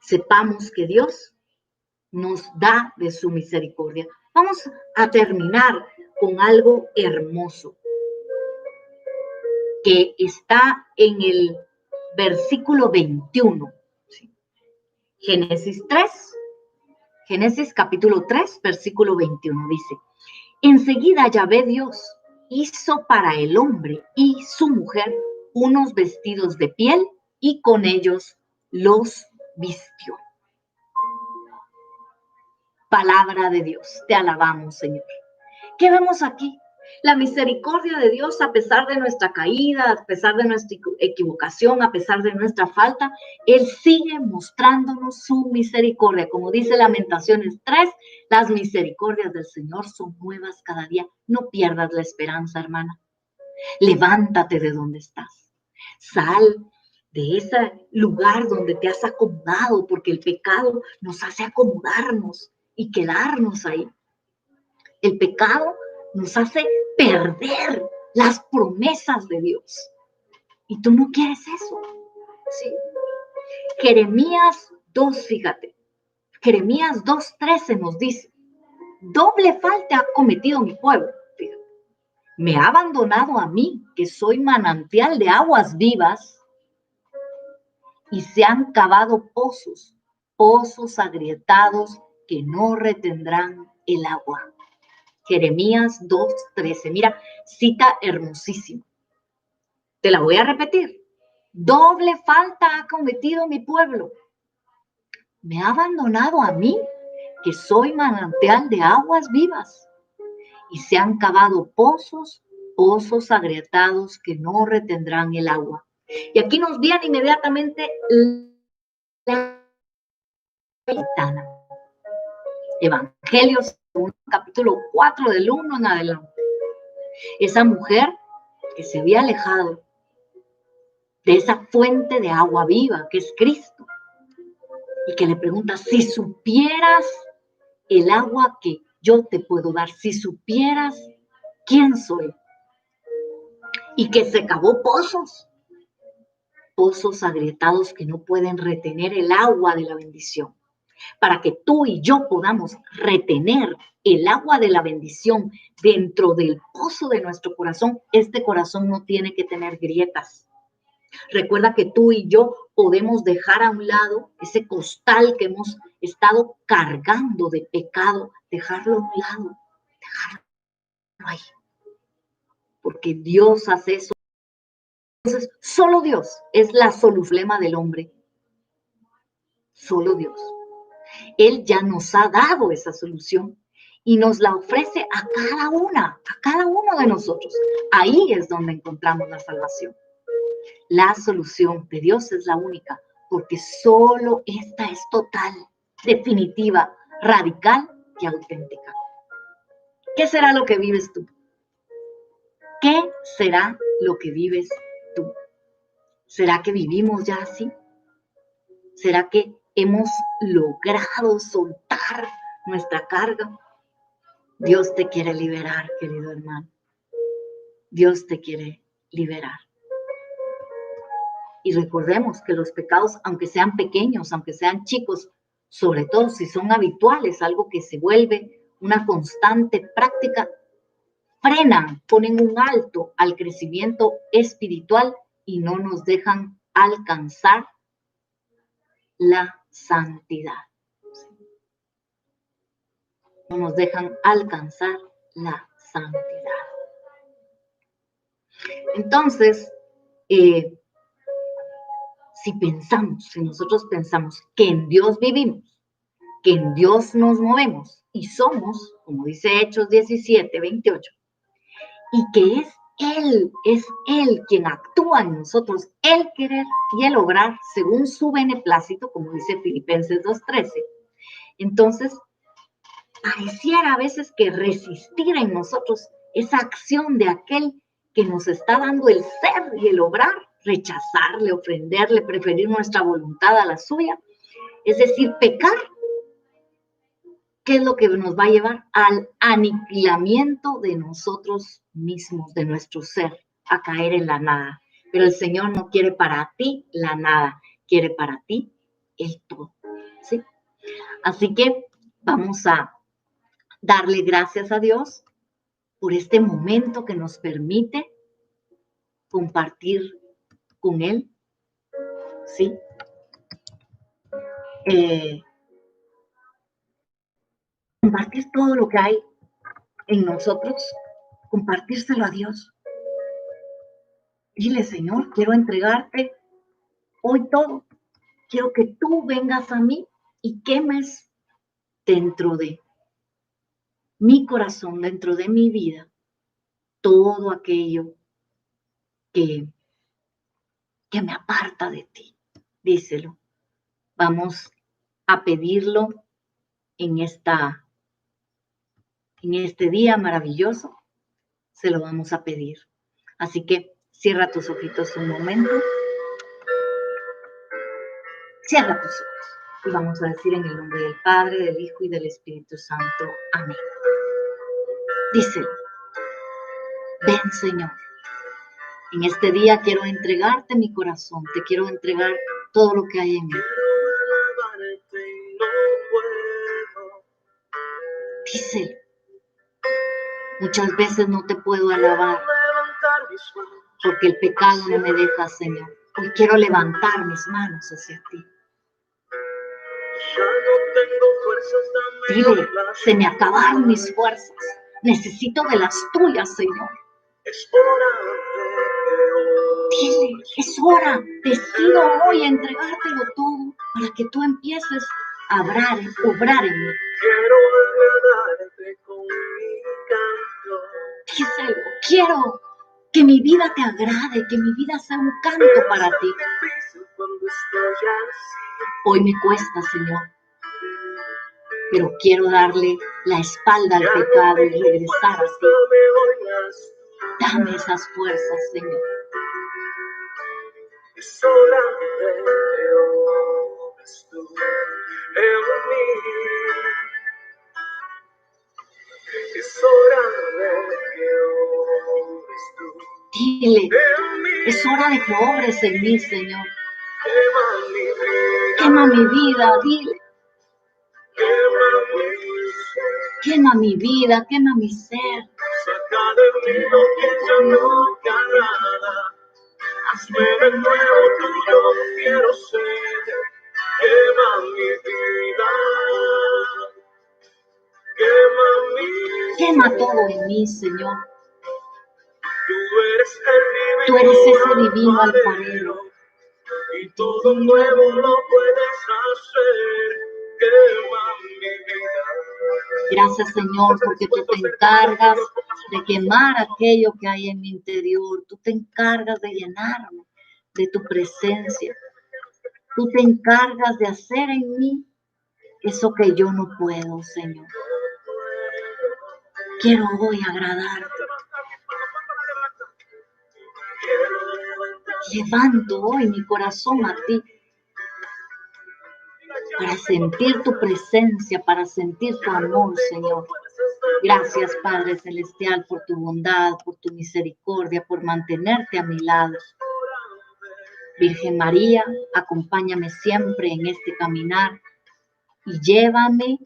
sepamos que Dios nos da de su misericordia. Vamos a terminar con algo hermoso que está en el versículo 21. Génesis capítulo 3, versículo 21 dice: enseguida Yahvé Dios hizo para el hombre y su mujer unos vestidos de piel y con ellos los vistió. Palabra de Dios, te alabamos, Señor. ¿Qué vemos aquí? La misericordia de Dios, a pesar de nuestra caída, a pesar de nuestra equivocación, a pesar de nuestra falta, Él sigue mostrándonos su misericordia. Como dice Lamentaciones 3, las misericordias del Señor son nuevas cada día. No pierdas la esperanza, hermana. Levántate de donde estás. Sal de ese lugar donde te has acomodado, porque el pecado nos hace acomodarnos y quedarnos ahí. El pecado nos hace perder las promesas de Dios. Y tú no quieres eso. ¿Sí? Jeremías 2, fíjate. Jeremías 2:13 nos dice: doble falta ha cometido mi pueblo. Fíjate. Me ha abandonado a mí, que soy manantial de aguas vivas, y se han cavado pozos agrietados que no retendrán el agua. Jeremías 2:13. Mira, cita hermosísima. Te la voy a repetir. Doble falta ha cometido mi pueblo. Me ha abandonado a mí, que soy manantial de aguas vivas, y se han cavado pozos agrietados que no retendrán el agua. Y aquí nos viene inmediatamente la gitana. Evangelios, capítulo 4, del 1 en adelante. Esa mujer que se había alejado de esa fuente de agua viva que es Cristo, y que le pregunta: si supieras el agua que yo te puedo dar, si supieras quién soy, y que se cavó pozos agrietados que no pueden retener el agua de la bendición. Para que tú y yo podamos retener el agua de la bendición dentro del pozo de nuestro corazón, este corazón no tiene que tener grietas. Recuerda que tú y yo podemos dejar a un lado ese costal que hemos estado cargando de pecado, dejarlo a un lado, dejarlo ahí. Porque Dios hace eso. Entonces, solo Dios es la solución del hombre. Solo Dios. Él ya nos ha dado esa solución y nos la ofrece a cada uno de nosotros. Ahí es donde encontramos la salvación. La solución de Dios es la única, porque solo esta es total, definitiva, radical y auténtica. ¿Qué será lo que vives tú? ¿Qué será lo que vives tú? ¿Será que vivimos ya así? ¿Será que hemos logrado soltar nuestra carga? Dios te quiere liberar, querido hermano. Dios te quiere liberar. Y recordemos que los pecados, aunque sean pequeños, aunque sean chicos, sobre todo si son habituales, algo que se vuelve una constante práctica, frenan, ponen un alto al crecimiento espiritual y no nos dejan alcanzar la santidad. No nos dejan alcanzar la santidad. Entonces, si nosotros pensamos que en Dios vivimos, que en Dios nos movemos y somos, como dice Hechos 17, 28, y que es Él quien actúa en nosotros, el querer y el obrar según su beneplácito, como dice Filipenses 2:13. Entonces, pareciera a veces que resistir en nosotros esa acción de aquel que nos está dando el ser y el obrar, rechazarle, ofenderle, preferir nuestra voluntad a la suya, es decir, pecar. ¿Qué es lo que nos va a llevar? Al aniquilamiento de nosotros mismos, de nuestro ser, a caer en la nada. Pero el Señor no quiere para ti la nada, quiere para ti el todo, ¿sí? Así que vamos a darle gracias a Dios por este momento que nos permite compartir con Él, ¿sí? Compartir todo lo que hay en nosotros, compartírselo a Dios. Dile, Señor, quiero entregarte hoy todo. Quiero que tú vengas a mí y quemes dentro de mi corazón, dentro de mi vida, todo aquello que me aparta de ti. Díselo. Vamos a pedirlo en este día maravilloso. Se lo vamos a pedir. Así que cierra tus ojitos un momento. Cierra tus ojos. Y vamos a decir en el nombre del Padre, del Hijo y del Espíritu Santo. Amén. Díselo. Ven, Señor. En este día quiero entregarte mi corazón. Te quiero entregar todo lo que hay en él. Díselo. Muchas veces no te puedo alabar porque el pecado no me deja, Señor. Hoy quiero levantar mis manos hacia ti. Dile, se me acabaron mis fuerzas. Necesito de las tuyas, Señor. Dile, es hora. Decido hoy entregártelo todo para que tú empieces a obrar en mí. Díselo, quiero que mi vida te agrade, que mi vida sea un canto para ti. Hoy me cuesta, Señor, pero quiero darle la espalda al pecado y regresar a ti. Dame esas fuerzas, Señor. Dile, es hora de que obres en mí, Señor. Quema mi vida, dile. Quema mi vida, quema mi ser. Saca de mí lo que ya no te agrada. Hazme de nuevo tuyo, quiero ser. Quema mi vida. Quema mi Quema todo en mí, Señor. Tú eres ese divino alfarero. Y todo nuevo lo puedes hacer. Quema mi vida. Gracias, Señor, porque tú te encargas de quemar aquello que hay en mi interior. Tú te encargas de llenarme de tu presencia. Tú te encargas de hacer en mí eso que yo no puedo, Señor. Quiero hoy agradarte. Levanto hoy mi corazón a ti para sentir tu presencia, para sentir tu amor, Señor. Gracias, Padre Celestial, por tu bondad, por tu misericordia, por mantenerte a mi lado. Virgen María, acompáñame siempre en este caminar y llévame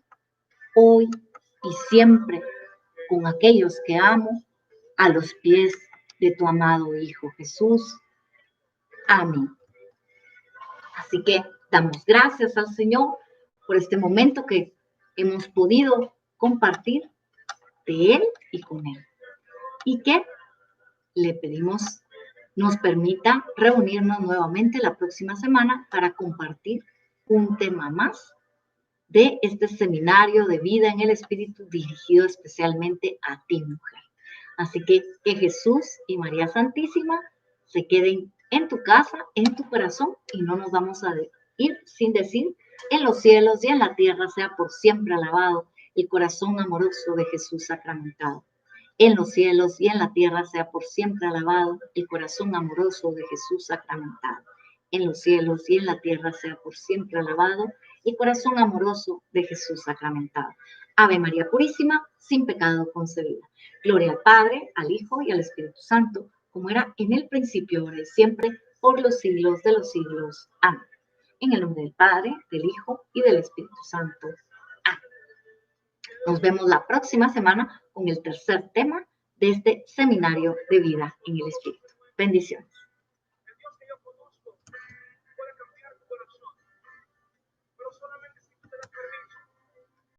hoy y siempre con aquellos que amo a los pies de tu amado Hijo Jesús. Amén. Así que damos gracias al Señor por este momento que hemos podido compartir de Él y con Él. Y que le pedimos nos permita reunirnos nuevamente la próxima semana para compartir un tema más de este seminario de vida en el Espíritu dirigido especialmente a ti, mujer. Así que Jesús y María Santísima se queden en tu casa, en tu corazón, y no nos vamos a ir sin decir: en los cielos y en la tierra sea por siempre alabado el corazón amoroso de Jesús sacramentado. En los cielos y en la tierra sea por siempre alabado el corazón amoroso de Jesús sacramentado. En los cielos y en la tierra sea por siempre alabado el corazón amoroso de Jesús sacramentado. Ave María Purísima, sin pecado concebida. Gloria al Padre, al Hijo y al Espíritu Santo, como era en el principio, ahora y siempre, por los siglos de los siglos. Amén. En el nombre del Padre, del Hijo y del Espíritu Santo. Amén. Nos vemos la próxima semana con el tercer tema de este seminario de vida en el Espíritu. Bendiciones.